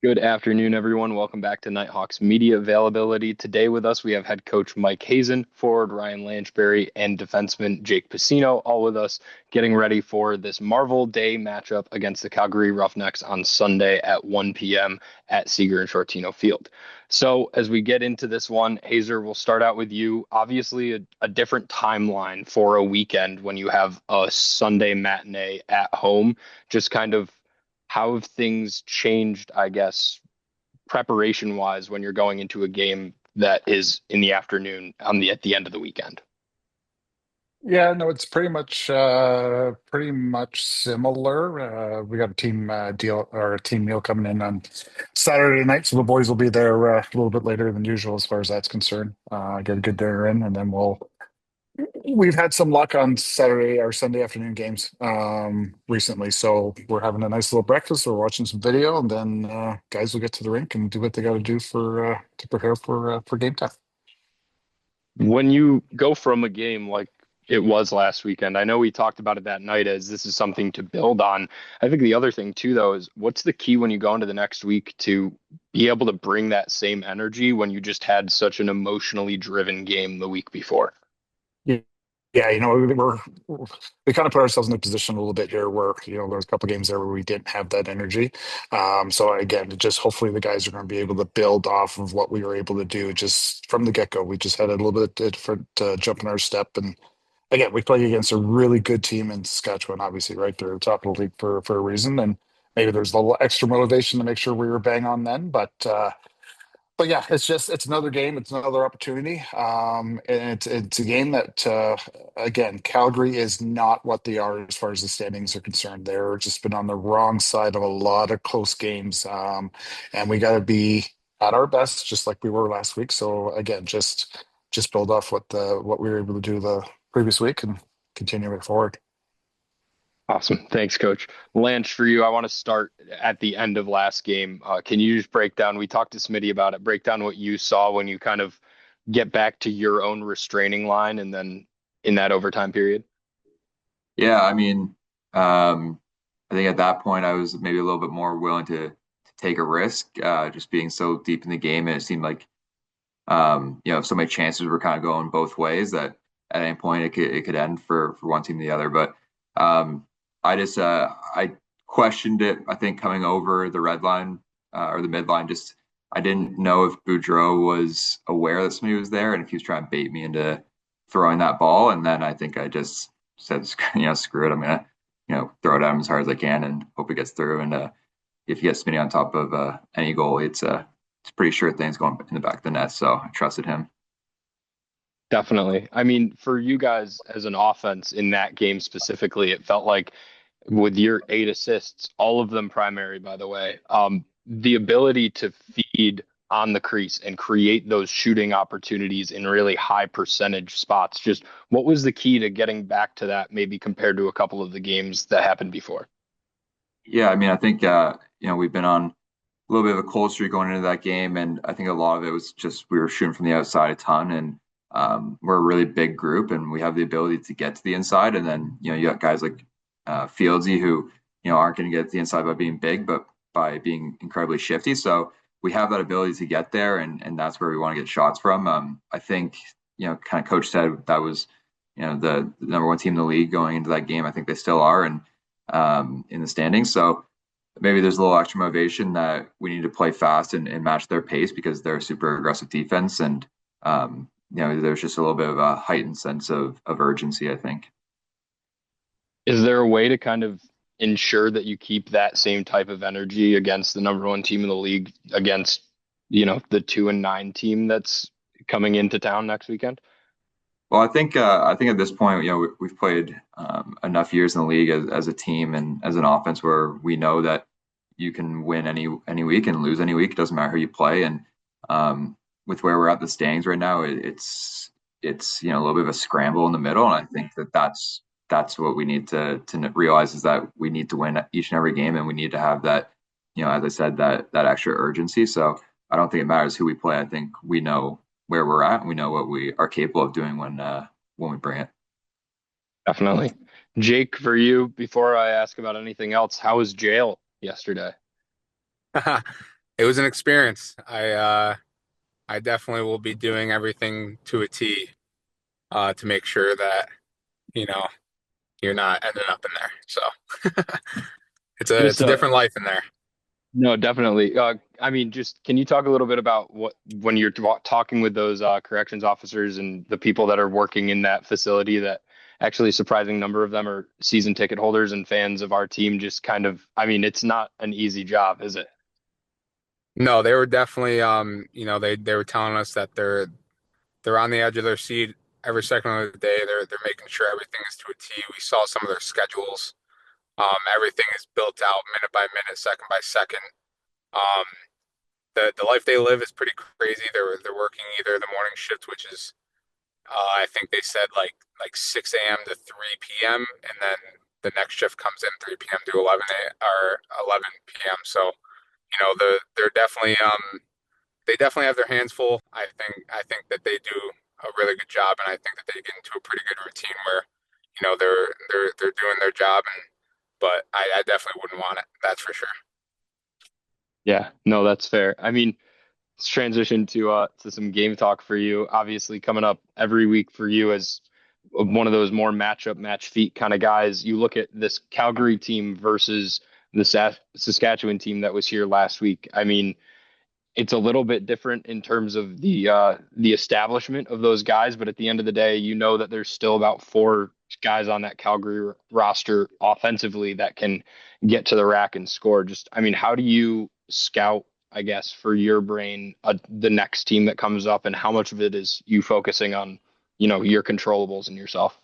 Good afternoon, everyone. Welcome back to Knighthawks Media Availability. Today with us, we have head coach Mike Hasen, forward Ryan Lanchbury, and defenseman Jake Piseno, all with us getting ready for this Marvel Day matchup against the Calgary Roughnecks on Sunday at 1 p.m. at Segar Sciortino Field. So as we get into this one, Hazer, we'll start out with you. Obviously, a different timeline for a weekend when you have a Sunday matinee at home. Just kind of how have things changed, I guess, preparation wise when you're going into a game that is in the afternoon at the end of the weekend? Yeah, no, it's pretty much similar. We got a team deal or a team meal coming in on Saturday night, so the boys will be there a little bit later than usual as far as that's concerned. Get a good dinner in, and then we've had some luck on Saturday or Sunday afternoon games recently, so we're having a nice little breakfast. We're watching some video, and then guys will get to the rink and do what they got to do for to prepare for game time. When you go from a game like it was last weekend, I know we talked about it that night as this is something to build on. I think the other thing too, though, is what's the key when you go into the next week to be able to bring that same energy when you just had such an emotionally driven game the week before? Yeah, yeah, we kind of put ourselves in a position a little bit here where there's a couple games there where we didn't have that energy. So again, just hopefully the guys are going to be able to build off of what we were able to do just from the get-go. We just had a little bit different jump in our step, and again, we play against a really good team in Saskatchewan. Obviously, right? They're top of the league for a reason, and maybe there's a little extra motivation to make sure we were bang on then, but yeah, it's another game, it's another opportunity, and it's a game that again, Calgary is not what they are as far as the standings are concerned. They're just been on the wrong side of a lot of close games, and we got to be at our best, just like we were last week. So again, just build off what we were able to do the previous week and continue it forward. Awesome. Thanks, Coach. Lance, for you, I want to start at the end of last game. Can you just break down? We talked to Smitty about it. Break down what you saw when you kind of get back to your own restraining line and then in that overtime period. Yeah, I mean, I think at that point I was maybe a little bit more willing to take a risk, just being so deep in the game, and it seemed like so many chances were kind of going both ways that at any point it could end for one team or the other. But I questioned it. I think coming over the red line or the mid line, just I didn't know if Boudreaux was aware that somebody was there and if he was trying to bait me into throwing that ball. And then I think I just said, screw it. I'm gonna throw it at him as hard as I can and hope it gets through. And if he gets Smitty on top of any goalie, it's pretty sure things going in the back of the net. So I trusted him. Definitely. I mean, for you guys as an offense in that game specifically, it felt like with your 8 assists, all of them primary, by the way, the ability to feed on the crease and create those shooting opportunities in really high percentage spots. Just what was the key to getting back to that, maybe compared to a couple of the games that happened before? Yeah, I mean, I think we've been on a little bit of a cold streak going into that game, and I think a lot of it was just we were shooting from the outside a ton, and we're a really big group, and we have the ability to get to the inside, and then you got guys like Fieldsy who aren't going to get to the inside by being big, but by being incredibly shifty. So we have that ability to get there, and that's where we want to get shots from. I think kind of coach said that was the number one team in the league going into that game. I think they still are, and in the standings. So maybe there's a little extra motivation that we need to play fast and match their pace because they're a super aggressive defense. And, there's just a little bit of a heightened sense of urgency, I think. Is there a way to kind of ensure that you keep that same type of energy against the number one team in the league against, the 2-9 team that's coming into town next weekend? Well, I think at this point, we've played enough years in the league as a team and as an offense where we know that you can win any week and lose any week. It doesn't matter who you play. And with where we're at the standings right now, it's a little bit of a scramble in the middle. And I think that's what we need to realize is that we need to win each and every game, and we need to have that, as I said, that extra urgency. So I don't think it matters who we play. I think we know where we're at, and we know what we are capable of doing when we bring it. Definitely. Jake, for you, before I ask about anything else, how was jail yesterday? It was an experience. I definitely will be doing everything to a T to make sure that, you know, you're not ending up in there. So Just it's a different life in there. no, definitely. I mean, just can you talk a little bit about what when you're talking with those corrections officers and the people that are working in that facility that actually a surprising number of them are season ticket holders and fans of our team, just kind of, I mean, it's not an easy job, is it? No, they were definitely they were telling us that they're on the edge of their seat every second of the day. They're making sure everything is to a T. We saw some of their schedules. Everything is built out minute by minute, second by second. Um, the life they live is pretty crazy. They're working either the morning shift, which is I think they said like 6 a.m. to 3 p.m. and then the next shift comes in 3 p.m. to 11 p.m. So they're definitely they definitely have their hands full. I think that they do a really good job, and I think that they get into a pretty good routine where they're doing their job, and but I definitely wouldn't want it. That's for sure. Yeah, no, that's fair. I mean, let's transition to some game talk for you. Obviously, coming up every week for you as one of those more matchup, match feet kind of guys. You look at this Calgary team versus the Saskatchewan team that was here last week. I mean, it's a little bit different in terms of the establishment of those guys, but at the end of the day, you know that there's still about four guys on that Calgary roster offensively that can get to the rack and score. Just, I mean, how do you scout, I guess, for your brain, the next team that comes up, and how much of it is you focusing on, your controllables and yourself?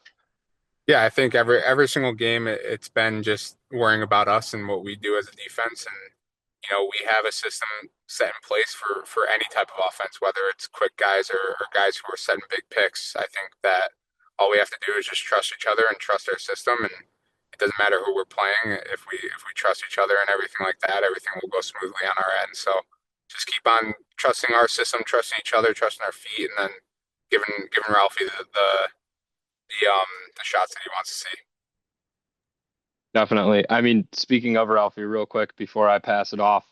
Yeah, I think every single game it's been just worrying about us and what we do as a defense, and we have a system set in place for any type of offense, whether it's quick guys or guys who are setting big picks. I think that all we have to do is just trust each other and trust our system, and it doesn't matter who we're playing. If we trust each other and everything like that, everything will go smoothly on our end. So just keep on trusting our system, trusting each other, trusting our feet, and then giving Ralphie the shots that he wants to see. Definitely. I mean, speaking of Ralphie, real quick before I pass it off,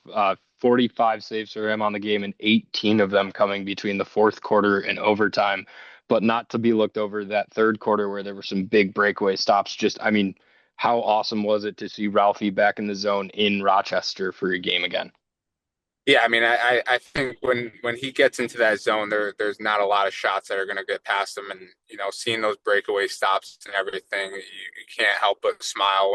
45 saves for him on the game and 18 of them coming between the fourth quarter and overtime, but not to be looked over that third quarter where there were some big breakaway stops. Just, I mean, how awesome was it to see Ralphie back in the zone in Rochester for a game again? Yeah, I mean, I think when he gets into that zone, there's not a lot of shots that are going to get past him, and seeing those breakaway stops and everything, you can't help but smile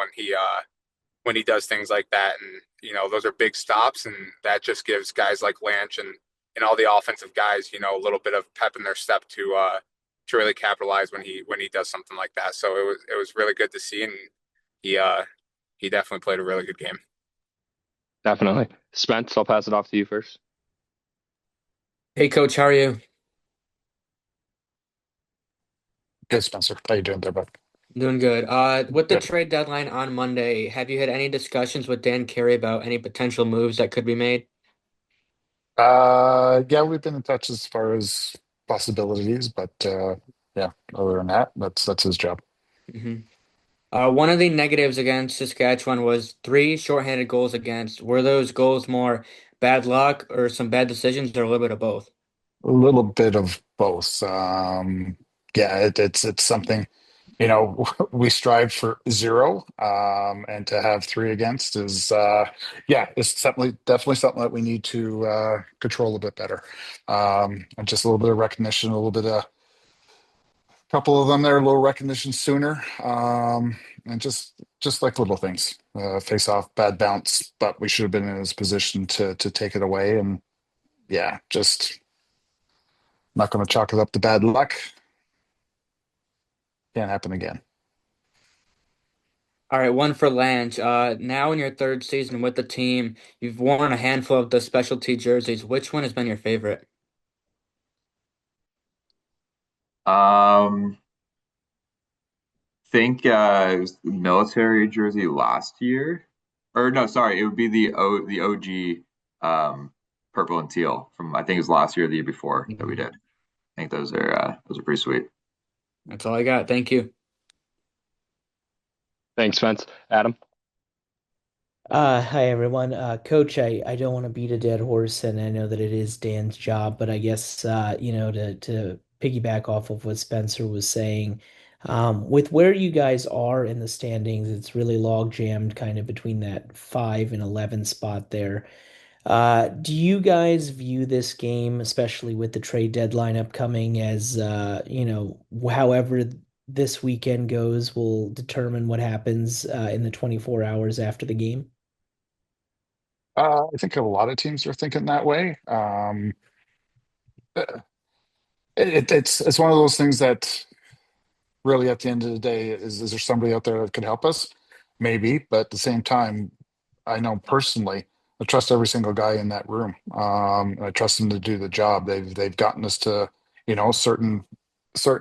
when he does things like that, and those are big stops, and that just gives guys like Lanch and all the offensive guys, a little bit of pep in their step to really capitalize when he does something like that. So it was really good to see, and he uh he definitely played a really good game. Definitely. Spence, I'll pass it off to you first. Hey coach, how are you? Good, Spencer. How you doing there, bud? Doing good. With the Good. trade deadline on Monday, have you had any discussions with Dan Carey about any potential moves that could be made? Yeah, we've been in touch as far as possibilities, but yeah, other than that, that's his job. hmm One of the negatives against Saskatchewan was three shorthanded goals against. Were those goals more bad luck or some bad decisions or a little bit of both? A little bit of both. Yeah, it's something, we strive for zero, and to have three against is, yeah, it's definitely something that we need to control a bit better. And just a little bit of recognition, a little bit of couple of them there, a little recognition sooner, and just like little things. Face off, bad bounce, but we should have been in his position to take it away, and yeah, just not going to chalk it up to bad luck. Can't happen again. All right, one for Lange. Now in your third season with the team, you've worn a handful of the specialty jerseys. Which one has been your favorite? Um, think it was the military jersey last year, or no, sorry, it would be the OG purple and teal from I think it was last year or the year before that we Mhm. did. I think those are pretty sweet. That's all I got. Thank you. Thanks, Spence. Adam? Hi everyone. Coach, I don't want to beat a dead horse, and I know that it is Dan's job, but I guess to piggyback off of what Spencer was saying, with where you guys are in the standings, it's really log jammed kind of between that 5 and 11 spot there. Do you guys view this game, especially with the trade deadline upcoming, as however this weekend goes will determine what happens in the 24 hours after the game? I think a lot of teams are thinking that way. It's one of those things that really at the end of the day is there somebody out there that could help us? Maybe, but at the same time, I know personally, I trust every single guy in that room. I trust them to do the job. They've gotten us to, certain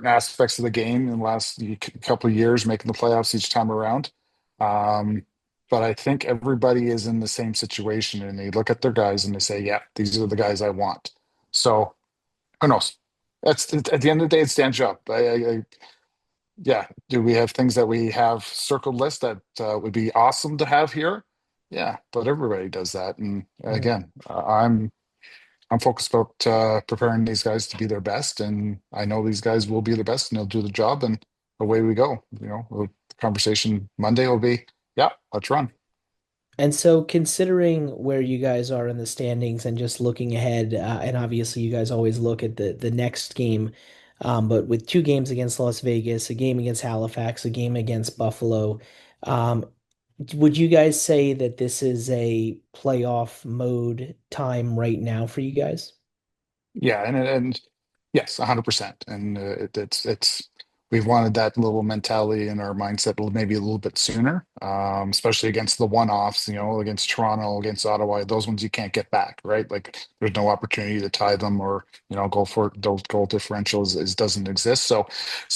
aspects of the game in the last couple of years, making the playoffs each time around. Um, but I think everybody is in the same situation, and they look at their guys and they say, "Yeah, these are the guys I want." So who knows? That's at the end of the day, it's Dan's job. Yeah. Do we have things that we have circled list that would be awesome to have here? Yeah, but everybody does that. And again, I'm focused about preparing these guys to be their best, and I know these guys will be the best, and they'll do the job, and away we go. The conversation Monday will be, yeah, let's run. And so, considering where you guys are in the standings and just looking ahead, and obviously you guys always look at the next game, but with two games against Las Vegas, a game against Halifax, a game against Buffalo, um, would you guys say that this is a playoff mode time right now for you guys? Yeah, and yes, 100%. And it's we've wanted that little mentality in our mindset maybe a little bit sooner, especially against the one-offs, against Toronto, against Ottawa, those ones you can't get back, right? Like there's no opportunity to tie them or go for those goal differentials is doesn't exist. So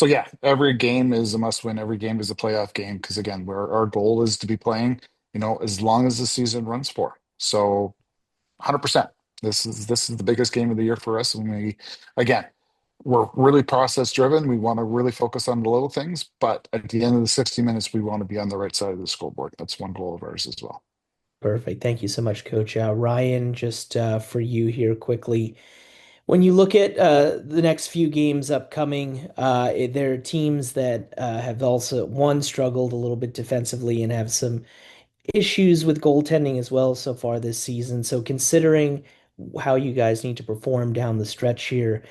yeah, every game is a must win. Every game is a playoff game because again, where our goal is to be playing, as long as the season runs for. So 100%. This is the biggest game of the year for us, and again, we're really process driven. We want to really focus on the little things, but at the end of the 60 minutes, we want to be on the right side of the scoreboard. That's one goal of ours as well. Perfect. Thank you so much, Coach. Ryan, just for you here quickly. When you look at the next few games upcoming, there are teams that have also, one, struggled a little bit defensively and have some issues with goaltending as well so far this season. So, considering how you guys need to perform down the stretch here,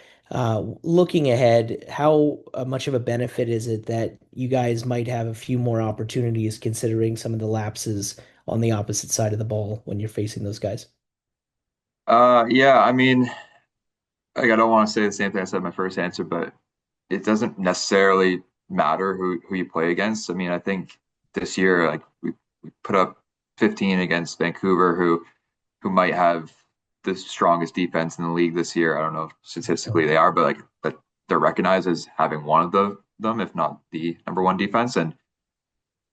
looking ahead, how much of a benefit is it that you guys might have a few more opportunities considering some of the lapses on the opposite side of the ball when you're facing those guys? Yeah, I mean, like I don't want to say the same thing I said in my first answer, but it doesn't necessarily matter who you play against. I mean, I think this year, like we put up 15 against Vancouver, who might have the strongest defense in the league this year. I don't know if statistically they are, but like that they're recognized as having one of them, if not the number one defense. And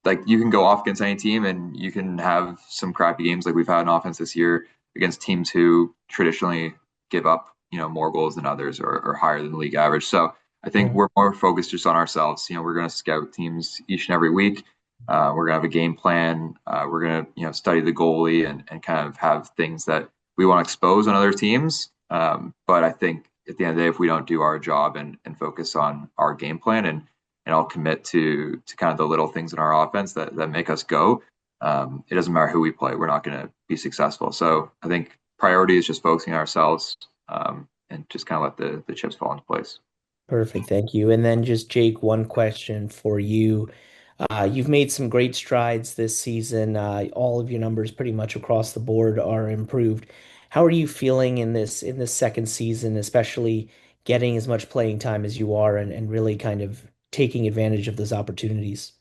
like you can go off against any team and you can have some crappy games like we've had in offense this year against teams who traditionally give up, more goals than others or higher than the league average. So I think Mhm. we're more focused just on ourselves. We're going to scout teams each and every week. We're going to have a game plan. We're going to, study the goalie and kind of have things that we want to expose on other teams. But I think at the end of the day, if we don't do our job and focus on our game plan and I'll commit to kind of the little things in our offense that make us go. It doesn't matter who we play; we're not going to be successful. So I think priority is just focusing on ourselves and just kind of let the chips fall into place. Perfect. Thank you. And then just Jake, one question for you. You've made some great strides this season. All of your numbers pretty much across the board are improved. How are you feeling in this second season, especially getting as much playing time as you are and really kind of taking advantage of those opportunities?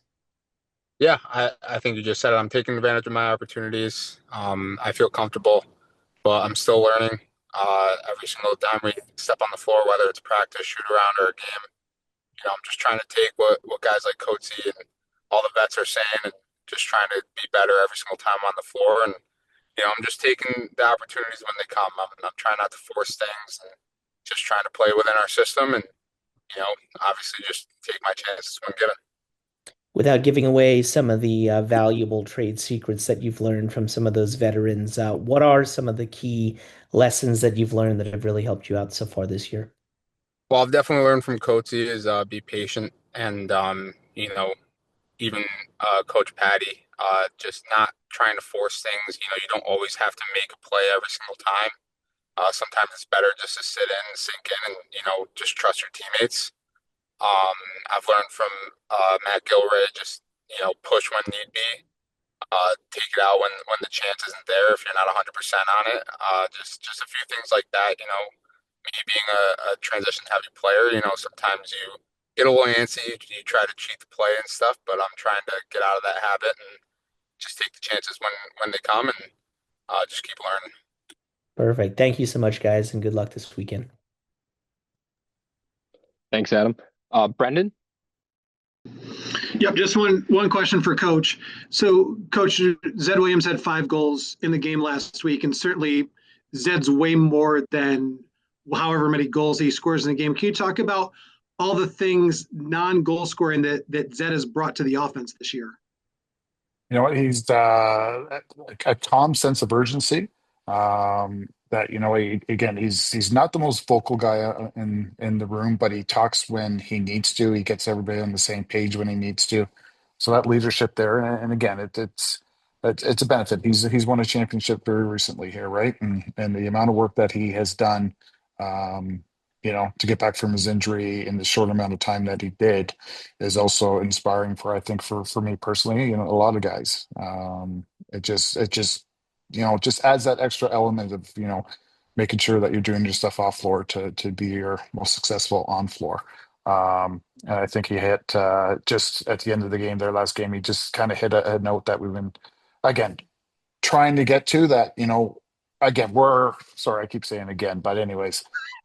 Yeah, I think you just said it. I'm taking advantage of my opportunities. I feel comfortable, but I'm still learning. Every single time we step on the floor, whether it's practice, shoot around, or a game, I'm just trying to take what guys like Coatsy and all the vets are saying and just trying to be better every single time on the floor. And, I'm just taking the opportunities when they come. I'm trying not to force things and just trying to play within our system and, obviously just take my chances when given. without giving away some of the valuable trade secrets that you've learned from some of those veterans, what are some of the key lessons that you've learned that have really helped you out so far this year? Well, I've definitely learned from Coatsy is be patient and even Coach Patty, just not trying to force things. You don't always have to make a play every single time. Sometimes it's better just to sit in, sink in, and just trust your teammates. Um, I've learned from Matt Gilray, just push when need be, take it out when the chance isn't there if you're not 100% on it. Just a few things like that. Me being a transition heavy player, sometimes you get a little antsy, you try to cheat the play and stuff, but I'm trying to get out of that habit and just take the chances when they come and just keep learning. Perfect. Thank you so much, guys, and good luck this weekend. Thanks, Adam. Brendan? Yep, just one question for Coach. So, Coach, Zed Williams had 5 goals in the game last week, and certainly Zed's way more than however many goals he scores in the game. Can you talk about all the things non-goal scoring that Zed has brought to the offense this year? You know what? He's a calm sense of urgency. That again, he's not the most vocal guy in the room, but he talks when he needs to. He gets everybody on the same page when he needs to. So that leadership there, and again, it's a benefit. He's won a championship very recently here, right? And the amount of work that he has done, to get back from his injury in the short amount of time that he did is also inspiring I think for me personally, a lot of guys. It just adds that extra element of, making sure that you're doing your stuff off floor to be your most successful on floor. And I think he hit just at the end of the game, their last game, he just kind of hit a note that we've been, again, trying to get to that, again, we're sorry, I keep saying again, but anyways,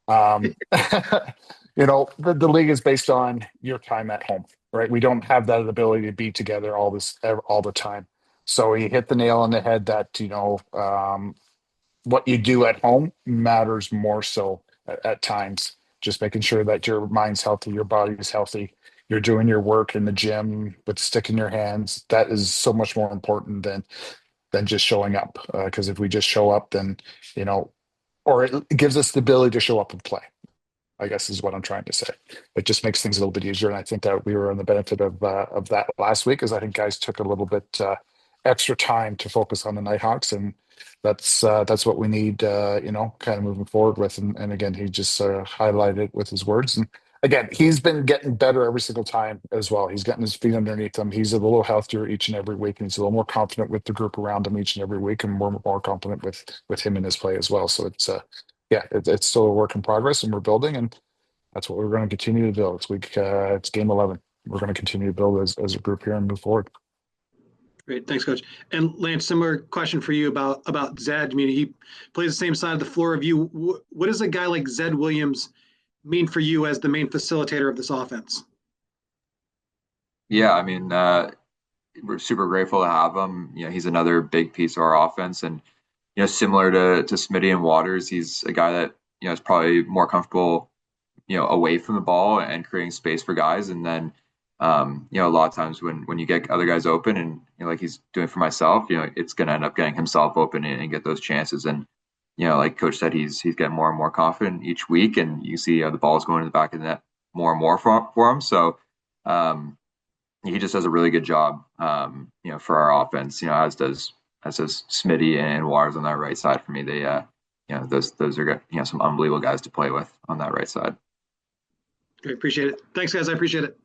um, the league is based on your time at home, right? We don't have that ability to be together all the time. So he hit the nail on the head that, what you do at home matters more so at times. Just making sure that your mind's healthy, your body is healthy, you're doing your work in the gym with stick in your hands. That is so much more important than just showing up. Because if we just show up, then or it gives us the ability to show up and play, I guess is what I'm trying to say. It just makes things a little bit easier. And I think that we were on the benefit of that last week, as I think guys took a little bit extra time to focus on the Nighthawks, and that's what we need, kind of moving forward with. And again, he just highlighted it with his words. And again, he's been getting better every single time as well. He's getting his feet underneath him. He's a little healthier each and every week, and he's a little more confident with the group around him each and every week, and more confident with him in his play as well. So it's still a work in progress, and we're building, and that's what we're going to continue to build. It's game 11. We're going to continue to build as a group here and move forward. Great, thanks, Coach. And Lance, similar question for you about Zed. I mean, he plays the same side of the floor of you. What does a guy like Zed Williams mean for you as the main facilitator of this offense? Yeah, I mean, we're super grateful to have him. He's another big piece of our offense, and similar to Smitty and Waters, he's a guy that is probably more comfortable, away from the ball and creating space for guys, and then. A lot of times when you get other guys open and like he's doing for myself, it's going to end up getting himself open and get those chances. And, like Coach said, he's getting more and more confident each week, and you see the ball is going to the back of the net more and more for him. So he just does a really good job, for our offense, as does Smitty and Waters on that right side for me. They, those are, some unbelievable guys to play with on that right side. Great. Appreciate it. Thanks, guys. I appreciate it.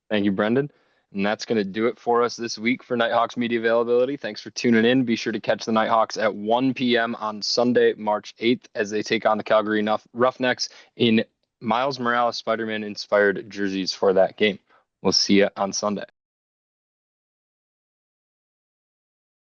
Thank you, Brendan. And that's going to do it for us this week for Nighthawks media availability. Thanks for tuning in. Be sure to catch the Nighthawks at 1 p.m. on Sunday, March 8th, as they take on the Calgary Roughnecks in Miles Morales Spider-Man inspired jerseys for that game. We'll see you on Sunday.